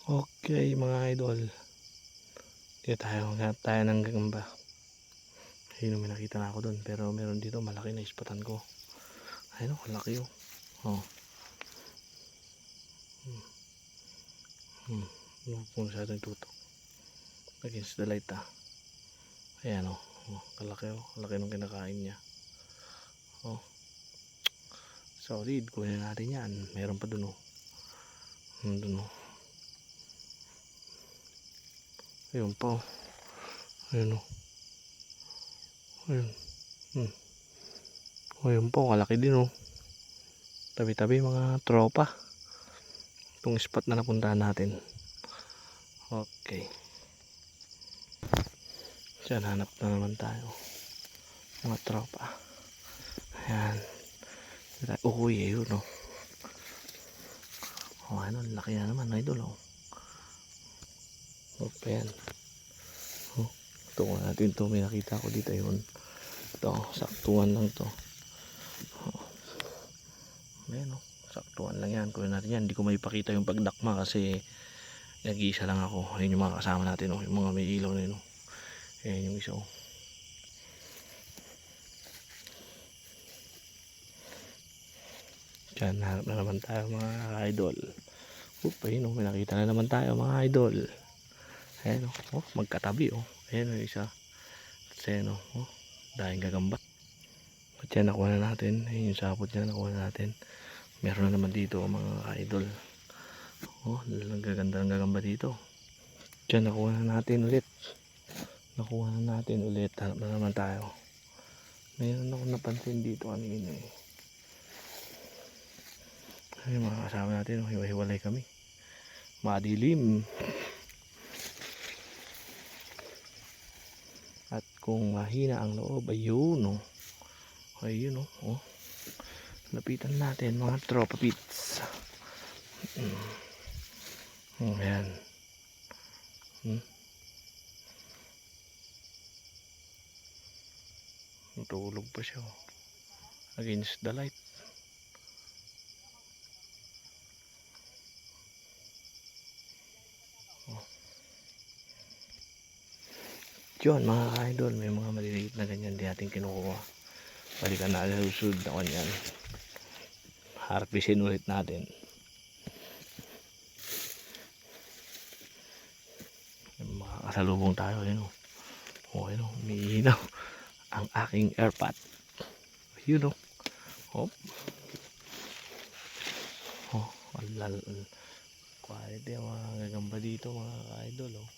Okay mga idol, dito tayo, maghanap tayo ng gagamba. Ayun, may nakita na ako doon, pero meron dito malaki na ispatan ko. Ayun, malaki oh. Oh. Kung masyadong tutok against the light ah. Ayan oh, kalaki oh, kalaki nung kinakain niya. Oh, solid, kunin natin yan. Meron pa doon oh. Doon oh. Ayun pa oh. Ayun oh. Ayun. Ayun po, kalaki din oh. Tabi-tabi mga tropa. Itong spot na napuntahan natin. Okay. Diyan, hanap na naman tayo. Mga tropa. Ayan. Uy, ayun oh. Oh, ano, laki na naman idol oh. Okay yan. Oh, tungan natin to, may nakita ko dito yun. Ito, saktuan lang to. Oh. Ayan oh, saktuan lang yan. Kunin natin yan. Hindi ko maipakita yung pagdakma kasi nag-iisa lang ako. Ayun yung mga kasama natin oh. Yung mga may ilaw na yun oh. Ayan yung isa oh. Diyan, hanap na naman tayo mga idol. Ayun oh, may nakita na naman tayo mga idol. Ayan oh, magkatabi oh. Ayan oh, isa. Ayan oh, dahil gagamba. At yan, nakuha na natin. Ayun yung sapot niya, nakuha na natin. Meron na naman dito mga idol. Oh, nagaganda ng gagamba dito. Diyan, nakuha na natin ulit. Hanap na naman tayo. Mayroon ako napansin dito kanina eh. Ay, mga kasama natin, hiwa-hiwalay kami. Madilim. At kung mahina ang loob, ayun oh. Ayun oh, oh. Lapitan natin mga tropa pits. Ayan. Natulog pa siya oh. Against the light. Yun mga idol, may mga maliliit na ganyan di ating kinukuha. Balikan natin sa susunod na kanyan. Harvestin ulit natin. Makakasalubong tayo yun oh. Oh, yun oh, umiinaw ang aking airpot. Yun oh. Hop. Oh, quality ang mga gagamba dito mga idol oh.